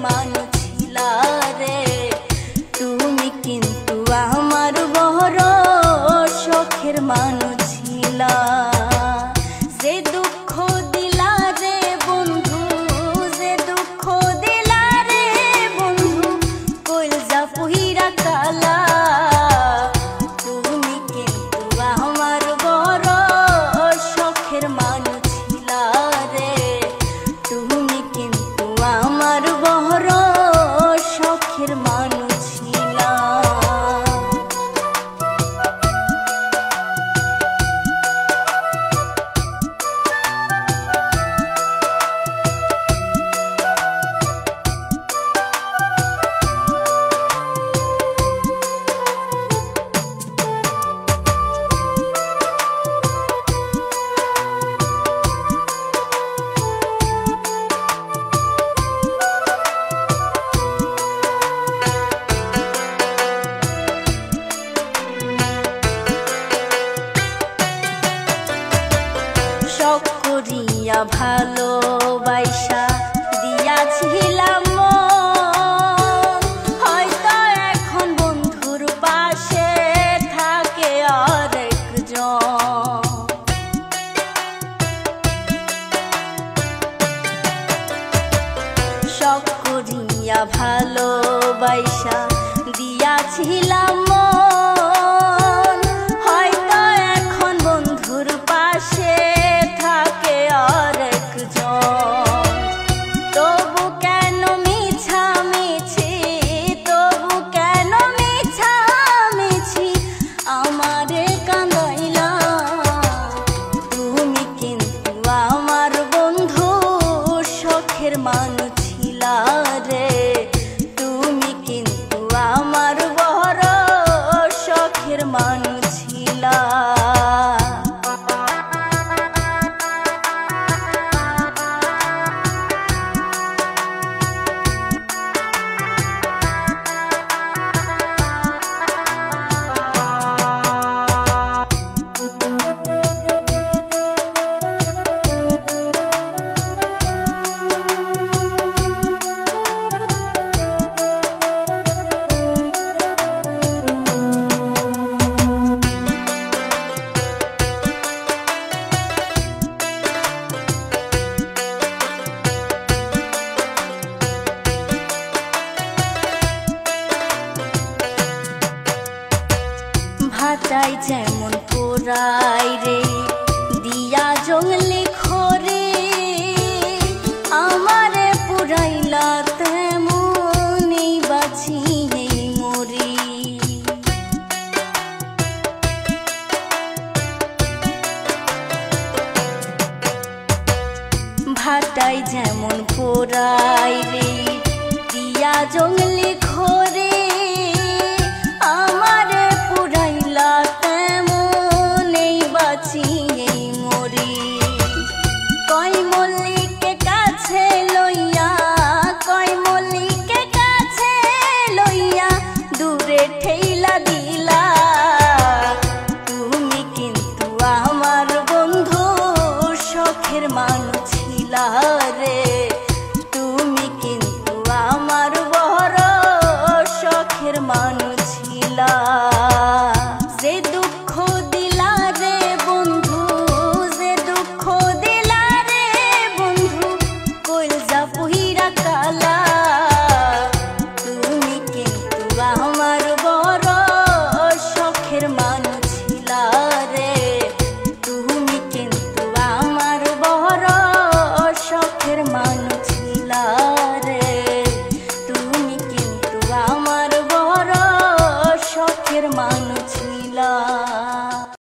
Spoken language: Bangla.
মানুষ ছিলা রে, তুমি কিন্তু আমার বড় শখের মানুষ ছিলা। যে দুঃখ দিলা রে বন্ধু, যে দুঃখ দিলা রে বন্ধু, কইলজা পুহিরা কালা। তুমি কিন্তু আমার বড় শখের মানুষ ছিলা রে, তুমি কিন্তু আমার বড় শখের মানুষ ছিলা। শখ করিয়া ভালোবাসা দিয়াছিলাম মন, হয়তো এখন বন্ধুর পাশে থাকে আরেকজন। শখ করিয়া ভালোবাসা দিয়াছিলাম মন, হয়তো এখন বন্ধুর পাশে থাকে আরেকজন। তবু কেন মিছামিছি, তবু কেন মিছামিছি আমারে কাঁদাইলা। তুমি কিন্তু আমার বন্ধু শখের মানুষ ছিলা রে, তুমি কিন্তু আমার বড় শখের মানুষ ছিলা। ভাটাই যেমন পোড়াই রে, দিয়া জঙ্গলে খরে, আমারে পুরাইলা তেমনই বাঁচিয়ে মরি। ভাটাই যেমন পোড়াই রে, দিয়া জঙ্গলে